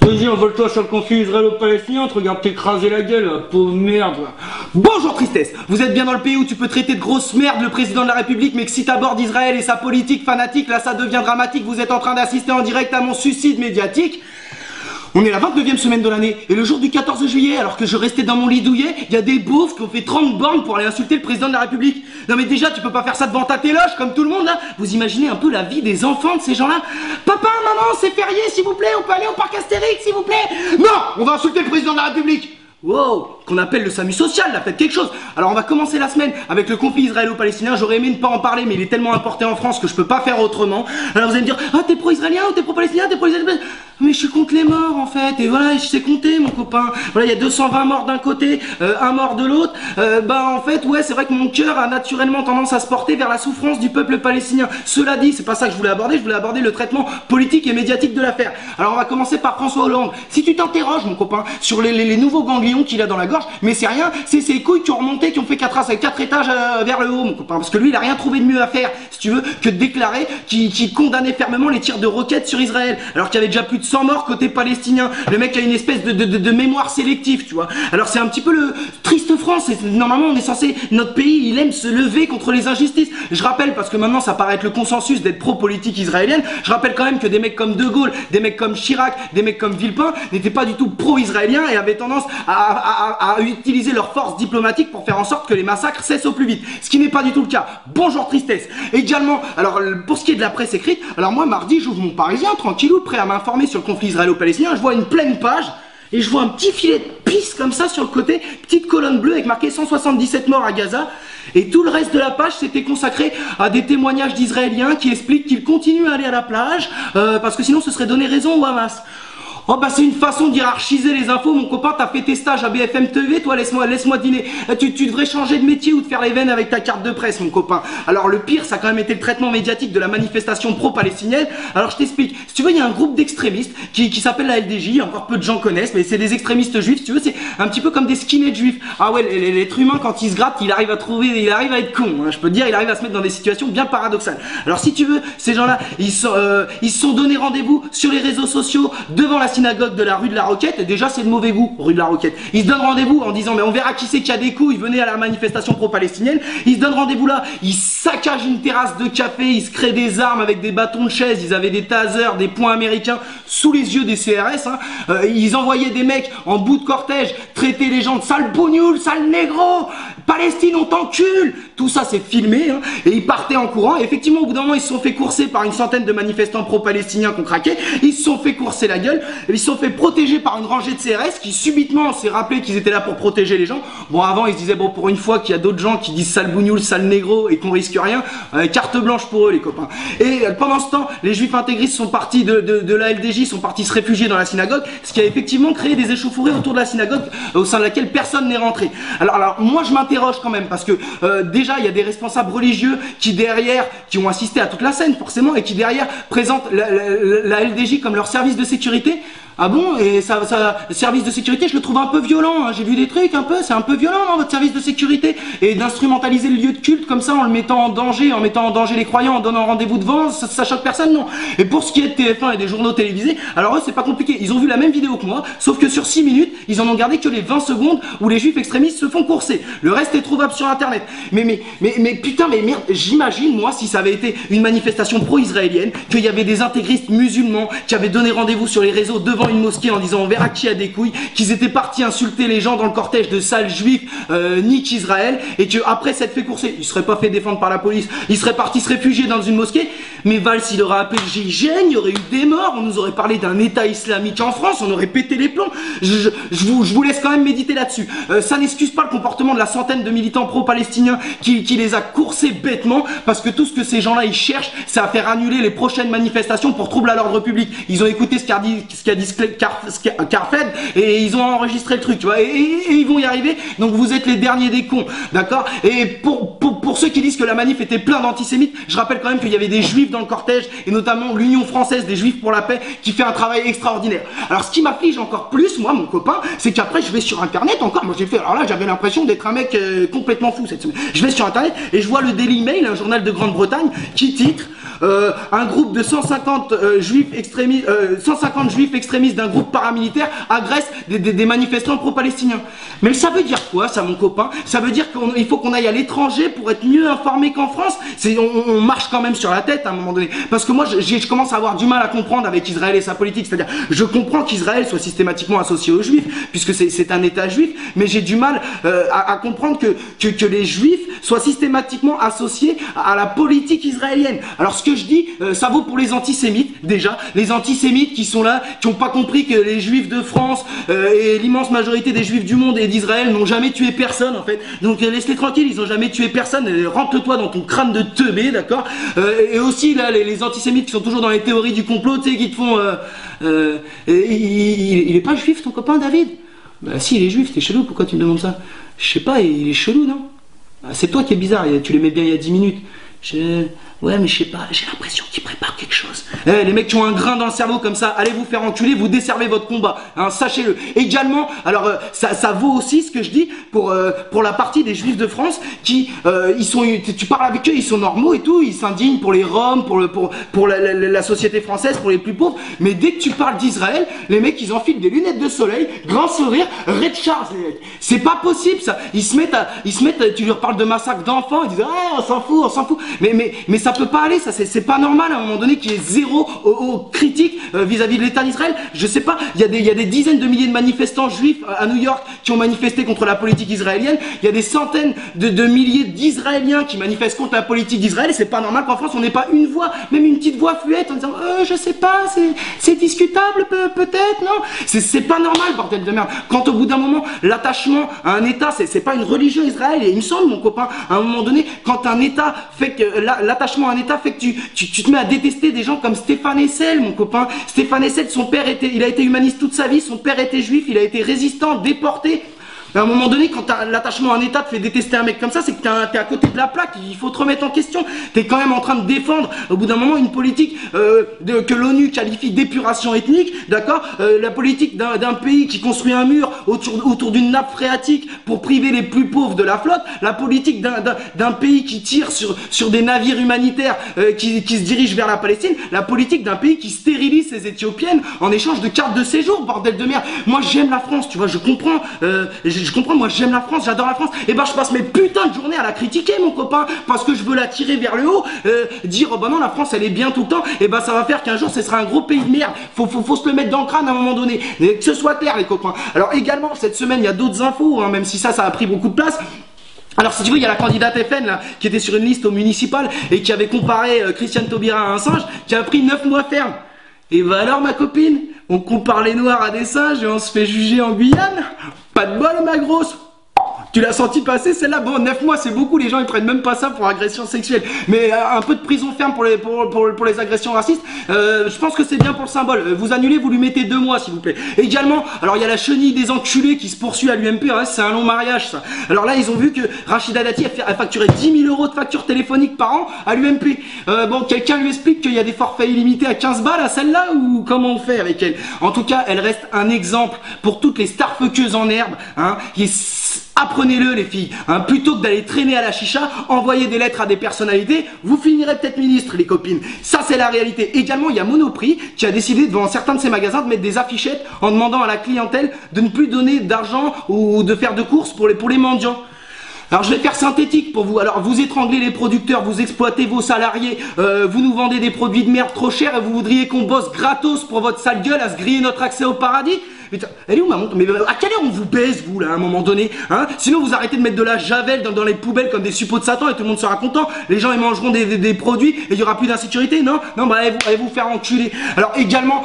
Vas-y, envole-toi sur le conflit israélo-palestinien, te regarde t'écraser la gueule, pauvre merde. Bonjour Tristesse, vous êtes bien dans le pays où tu peux traiter de grosse merde le président de la République, mais que si t'abordes Israël et sa politique fanatique, là ça devient dramatique, vous êtes en train d'assister en direct à mon suicide médiatique. On est la 29e semaine de l'année, et le jour du 14 juillet, alors que je restais dans mon lit douillet, il y a des beaufs qui ont fait 30 bornes pour aller insulter le président de la République. Non mais déjà, tu peux pas faire ça devant ta téloche, comme tout le monde là. Vous imaginez un peu la vie des enfants de ces gens-là? Papa, maman, c'est férié, s'il vous plaît, on peut aller au parc Astérix, s'il vous plaît? Non, on va insulter le président de la République. Wow, qu'on appelle le SAMU social, là, faites quelque chose. Alors on va commencer la semaine avec le conflit israélo-palestinien. J'aurais aimé ne pas en parler, mais il est tellement importé en France que je peux pas faire autrement. Alors vous allez me dire, ah t'es pro-israélien ou t'es pro-palestinien, t'es pro-israélien? Mais je suis contre les morts en fait, et voilà, je sais compter mon copain. Voilà, il y a 220 morts d'un côté, un mort de l'autre. En fait, ouais, c'est vrai que mon cœur a naturellement tendance à se porter vers la souffrance du peuple palestinien. Cela dit, c'est pas ça que je voulais aborder le traitement politique et médiatique de l'affaire. Alors on va commencer par François Hollande. Si tu t'interroges mon copain sur les nouveaux ganglions qu'il a dans la gorge, mais c'est rien, c'est ses couilles qui ont remonté, qui ont fait 4 étages vers le haut mon copain, parce que lui il a rien trouvé de mieux à faire, si tu veux, que de déclarer qu'il condamnait fermement les tirs de roquettes sur Israël, alors qu'il y avait déjà plus de 100 morts côté palestinien. Le mec a une espèce de mémoire sélective, tu vois. Alors c'est un petit peu le triste France, et normalement on est censé, notre pays il aime se lever contre les injustices. Je rappelle, parce que maintenant ça paraît être le consensus d'être pro-politique israélienne, je rappelle quand même que des mecs comme De Gaulle, des mecs comme Chirac, des mecs comme Villepin n'étaient pas du tout pro-israéliens et avaient tendance à utiliser leur force diplomatique pour faire en sorte que les massacres cessent au plus vite, ce qui n'est pas du tout le cas. Bonjour Tristesse. Également, alors pour ce qui est de la presse écrite, alors moi mardi j'ouvre mon Parisien tranquillou, prêt à m'informer sur le conflit israélo-palestinien, je vois une pleine page et je vois un petit filet de pisse comme ça sur le côté, petite colonne bleue avec marqué 177 morts à Gaza, et tout le reste de la page c'était consacré à des témoignages d'Israéliens qui expliquent qu'ils continuent à aller à la plage parce que sinon ce serait donner raison au Hamas. Oh bah c'est une façon d'hierarchiser les infos, mon copain, t'as fait tes stages à BFM TV, toi laisse-moi dîner. Tu devrais changer de métier ou te faire les veines avec ta carte de presse, mon copain. Alors le pire, ça a quand même été le traitement médiatique de la manifestation pro-palestinienne. Alors je t'explique, si tu veux, il y a un groupe d'extrémistes qui s'appelle la LDJ, encore peu de gens connaissent, mais c'est des extrémistes juifs, si tu veux, c'est un petit peu comme des skinheads juifs. Ah ouais, l'être humain quand il se gratte, il arrive à être con, hein, je peux te dire, il arrive à se mettre dans des situations bien paradoxales. Alors si tu veux, ces gens-là, ils se sont donné rendez-vous sur les réseaux sociaux devant la synagogue de la rue de la Roquette, et déjà c'est de mauvais goût, rue de la Roquette. Ils se donnent rendez-vous en disant mais on verra qui c'est qui a des couilles, venez à la manifestation pro-palestinienne. Ils se donnent rendez-vous là, ils saccagent une terrasse de café, ils se créent des armes avec des bâtons de chaise, ils avaient des tasers, des poings américains sous les yeux des CRS, hein. Ils envoyaient des mecs en bout de cortège traiter les gens de sales bougnoules, sales négros, Palestine on t'encule. Tout ça c'est filmé, hein, et ils partaient en courant, et effectivement au bout d'un moment ils se sont fait courser par une centaine de manifestants pro-palestiniens qui ont craqué, ils se sont fait courser la gueule, ils se sont fait protéger par une rangée de CRS qui subitement s'est rappelé qu'ils étaient là pour protéger les gens. Bon avant ils se disaient bon pour une fois qu'il y a d'autres gens qui disent sale bougnoule, sale négro et qu'on risque rien, carte blanche pour eux les copains. Et pendant ce temps les juifs intégristes sont partis de la LDJ, sont partis se réfugier dans la synagogue, ce qui a effectivement créé des échauffourées autour de la synagogue au sein de laquelle personne n'est rentré. Alors moi je m'interroge quand même parce que déjà il y a des responsables religieux qui ont assisté à toute la scène forcément et qui derrière présentent la LDJ comme leur service de sécurité. Ah bon? Et ça, service de sécurité, je le trouve un peu violent, hein. J'ai vu des trucs un peu, c'est un peu violent, non, votre service de sécurité? Et d'instrumentaliser le lieu de culte comme ça, en le mettant en danger, les croyants, en donnant rendez-vous devant, ça choque personne, non? Et pour ce qui est de TF1 et des journaux télévisés, alors eux, c'est pas compliqué. Ils ont vu la même vidéo que moi, sauf que sur 6 minutes, ils en ont gardé que les 20 secondes où les juifs extrémistes se font courser. Le reste est trouvable sur internet. Mais putain, mais merde, j'imagine, moi, si ça avait été une manifestation pro-israélienne, qu'il y avait des intégristes musulmans qui avaient donné rendez-vous sur les réseaux devant une mosquée en disant on verra qui a des couilles, qu'ils étaient partis insulter les gens dans le cortège de sales juifs nique Israël, et que après s'être fait courser, ils seraient pas fait défendre par la police, ils seraient partis se réfugier dans une mosquée. Mais Valls il aurait appelé le GIGN, il y aurait eu des morts, on nous aurait parlé d'un état islamique en France, on aurait pété les plombs. Je vous laisse quand même méditer là-dessus. Ça n'excuse pas le comportement de la centaine de militants pro-palestiniens qui les a coursés bêtement, parce que tout ce que ces gens-là ils cherchent, c'est à faire annuler les prochaines manifestations pour trouble à l'ordre public. Ils ont écouté ce qu'a dit Carfed et ils ont enregistré le truc, tu vois, et ils vont y arriver. Donc vous êtes les derniers des cons, d'accord? Et pour ceux qui disent que la manif était plein d'antisémites, je rappelle quand même qu'il y avait des juifs dans le cortège, et notamment l'Union française des juifs pour la paix qui fait un travail extraordinaire. Alors ce qui m'afflige encore plus, moi mon copain, c'est qu'après je vais sur internet encore, moi j'ai fait, alors là j'avais l'impression d'être un mec complètement fou cette semaine. Je vais sur internet et je vois le Daily Mail, un journal de Grande-Bretagne, qui titre un groupe de 150 juifs extrémistes, 150 juifs extrémistes d'un groupe paramilitaire agressent des manifestants pro-palestiniens. Mais ça veut dire quoi, ça, mon copain? Ça veut dire qu'il faut qu'on aille à l'étranger pour être mieux informé qu'en France? On marche quand même sur la tête à un moment donné. Parce que moi, je commence à avoir du mal à comprendre avec Israël et sa politique. C'est-à-dire, je comprends qu'Israël soit systématiquement associé aux juifs, puisque c'est un État juif, mais j'ai du mal à comprendre que les juifs soient systématiquement associés à la politique israélienne. Alors ce que je dis, ça vaut pour les antisémites, déjà. Les antisémites qui sont là, qui n'ont pas compris que les juifs de France et l'immense majorité des juifs du monde et d'Israël n'ont jamais tué personne, en fait. Donc laisse-les tranquilles, ils n'ont jamais tué personne. Rentre-toi dans ton crâne de teubé, d'accord. Et aussi, là, les antisémites qui sont toujours dans les théories du complot, tu sais, qui te font... il est pas juif, ton copain, David? Bah si, il est juif, t'es chelou, pourquoi tu me demandes ça? Je sais pas, il est chelou, non? C'est toi qui es bizarre, tu l'aimais bien il y a 10 minutes. Ouais, mais je sais pas, j'ai l'impression qu'il prépare quelque chose. Les mecs qui ont un grain dans le cerveau comme ça, allez vous faire enculer, vous desservez votre combat, hein, sachez-le. Également, alors ça vaut aussi ce que je dis pour la partie des juifs de France qui, tu parles avec eux, ils sont normaux et tout, ils s'indignent pour les Roms, pour la société française, pour les plus pauvres, mais dès que tu parles d'Israël, les mecs ils enfilent des lunettes de soleil, grand sourire, Red Charles, les mecs. C'est pas possible ça, ils se mettent, tu leur parles de massacre d'enfants, ils disent ah, on s'en fout, mais ça peut pas aller, ça c'est pas normal à un moment donné qu'il y ait zéro critique vis-à-vis de l'État d'Israël. Je sais pas, il y a des dizaines de milliers de manifestants juifs à New York qui ont manifesté contre la politique israélienne, il y a des centaines de milliers d'Israéliens qui manifestent contre la politique d'Israël, et c'est pas normal qu'en France on n'ait pas une voix, même une petite voix fluette en disant je sais pas, c'est discutable peut-être, non, c'est pas normal, bordel de merde. Quand au bout d'un moment l'attachement à un État, c'est pas une religion Israël, et il me semble, mon copain, à un moment donné, quand un État fait que l'attachement à un État fait que tu te mets à détester des gens comme Stéphane Hessel, mon copain. Stéphane Hessel, il a été humaniste toute sa vie, son père était juif, il a été résistant, déporté. À un moment donné, quand l'attachement à un État te fait détester un mec comme ça, c'est que t'es à côté de la plaque, il faut te remettre en question. T'es quand même en train de défendre, au bout d'un moment, une politique que l'ONU qualifie d'épuration ethnique, d'accord, la politique d'un pays qui construit un mur autour d'une nappe phréatique pour priver les plus pauvres de la flotte, la politique d'un pays qui tire sur des navires humanitaires qui se dirigent vers la Palestine, la politique d'un pays qui stérilise ses Éthiopiennes en échange de cartes de séjour, bordel de merde. Moi, j'aime la France, tu vois, je comprends, moi j'aime la France, j'adore la France, et ben je passe mes putains de journées à la critiquer, mon copain, parce que je veux la tirer vers le haut, dire oh bah non, la France elle est bien tout le temps, et ben ça va faire qu'un jour ce sera un gros pays de merde. Faut se le mettre dans le crâne à un moment donné, et que ce soit clair, les copains. Alors également cette semaine il y a d'autres infos, hein, même si ça a pris beaucoup de place. Alors si tu veux, il y a la candidate FN là, qui était sur une liste au municipal et qui avait comparé Christiane Taubira à un singe, qui a pris 9 mois ferme. Et bah alors ma copine, on compare les noirs à des singes et on se fait juger en Guyane? Pas de bol, ma grosse. Tu l'as senti passer celle-là? Bon, 9 mois c'est beaucoup, les gens ils prennent même pas ça pour agression sexuelle. Mais un peu de prison ferme pour les agressions racistes, je pense que c'est bien pour le symbole. Vous annulez, vous lui mettez 2 mois s'il vous plaît. Et également, alors il y a la chenille des enculés qui se poursuit à l'UMP, hein, c'est un long mariage ça. Alors là ils ont vu que Rachida Dati a facturé 10 000 € de facture téléphonique par an à l'UMP. Bon, quelqu'un lui explique qu'il y a des forfaits illimités à 15 balles à celle-là, ou comment on fait avec elle? En tout cas, elle reste un exemple pour toutes les starfuckeuses en herbe, hein, apprenez-le les filles, hein, plutôt que d'aller traîner à la chicha, envoyer des lettres à des personnalités, vous finirez peut-être ministre les copines. Ça c'est la réalité. Également il y a Monoprix qui a décidé devant certains de ses magasins de mettre des affichettes en demandant à la clientèle de ne plus donner d'argent ou de faire de courses pour les mendiants. Alors je vais faire synthétique pour vous. Alors vous étranglez les producteurs, vous exploitez vos salariés, vous nous vendez des produits de merde trop chers et vous voudriez qu'on bosse gratos pour votre sale gueule à se griller notre accès au paradis? Putain, elle est où ma montre? Mais à quelle heure on vous baise vous là à un moment donné, hein? Sinon vous arrêtez de mettre de la javel dans les poubelles comme des suppôts de Satan et tout le monde sera content. Les gens ils mangeront des produits et il y aura plus d'insécurité, non? Non, bah allez vous faire enculer. Alors également,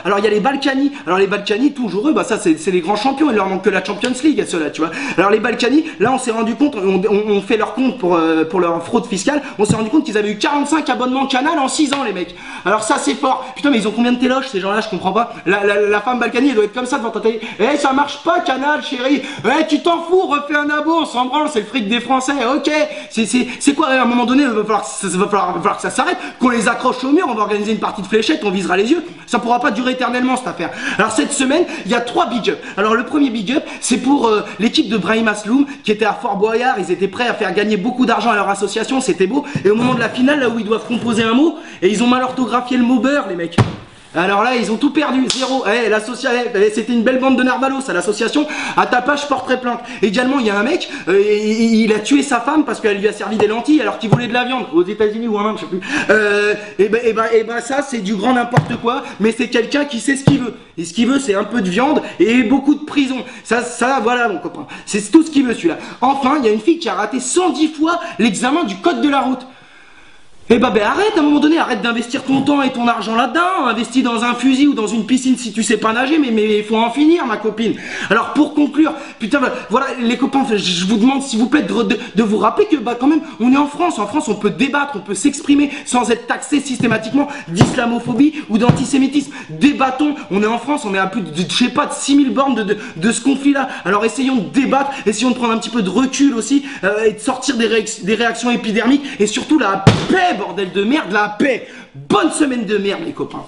alors il y a les Balkany. Alors les Balkany, toujours eux, bah ça c'est les grands champions, il leur manque que la Champions League à ceux-là, tu vois. Alors les Balkany, là on s'est rendu compte, on fait leur compte pour leur fraude fiscale, on s'est rendu compte qu'ils avaient eu 45 abonnements Canal en 6 ans les mecs. Alors ça c'est fort. Putain mais ils ont combien de téloches ces gens-là, je comprends pas. La femme Balkany Balkany, elle doit être comme ça devant ta télé. Eh, ça marche pas, Canal, chérie. Eh, tu t'en fous, refais un abo, on s'en branle, c'est le fric des Français, ok. C'est quoi, à un moment donné, il va falloir que ça s'arrête, qu'on les accroche au mur, on va organiser une partie de fléchettes, on visera les yeux. Ça pourra pas durer éternellement, cette affaire. Alors, cette semaine, il y a 3 big up. Alors, le premier big up, c'est pour l'équipe de Brahim Asloum, qui était à Fort Boyard, ils étaient prêts à faire gagner beaucoup d'argent à leur association, c'était beau. Et au moment de la finale, là où ils doivent composer un mot, et ils ont mal orthographié le mot beurre, les mecs. Alors là, ils ont tout perdu, 0. C'était une belle bande de narvalos à l'association. À tapage, porterait plainte. Également, il y a un mec, il a tué sa femme parce qu'elle lui a servi des lentilles alors qu'il voulait de la viande aux États-Unis ou en Inde, je sais plus. Ça, c'est du grand n'importe quoi. Mais c'est quelqu'un qui sait ce qu'il veut. Et ce qu'il veut, c'est un peu de viande et beaucoup de prison. Ça, voilà, mon copain. C'est tout ce qu'il veut, celui-là. Enfin, il y a une fille qui a raté 110 fois l'examen du code de la route. Arrête, à un moment donné, arrête d'investir ton temps et ton argent là-dedans, investis dans un fusil ou dans une piscine si tu sais pas nager, mais il faut en finir, ma copine. Alors pour conclure, putain, voilà, les copains, je vous demande s'il vous plaît de vous rappeler que quand même, on est en France on peut débattre, on peut s'exprimer sans être taxé systématiquement d'islamophobie ou d'antisémitisme. Débattons, on est en France, on est à plus de, je sais pas, de 6000 bornes de ce conflit-là. Alors essayons de débattre, essayons de prendre un petit peu de recul aussi, et de sortir des réactions épidermiques, et surtout la paix, bordel de merde, la paix. Bonne semaine de merde, les copains.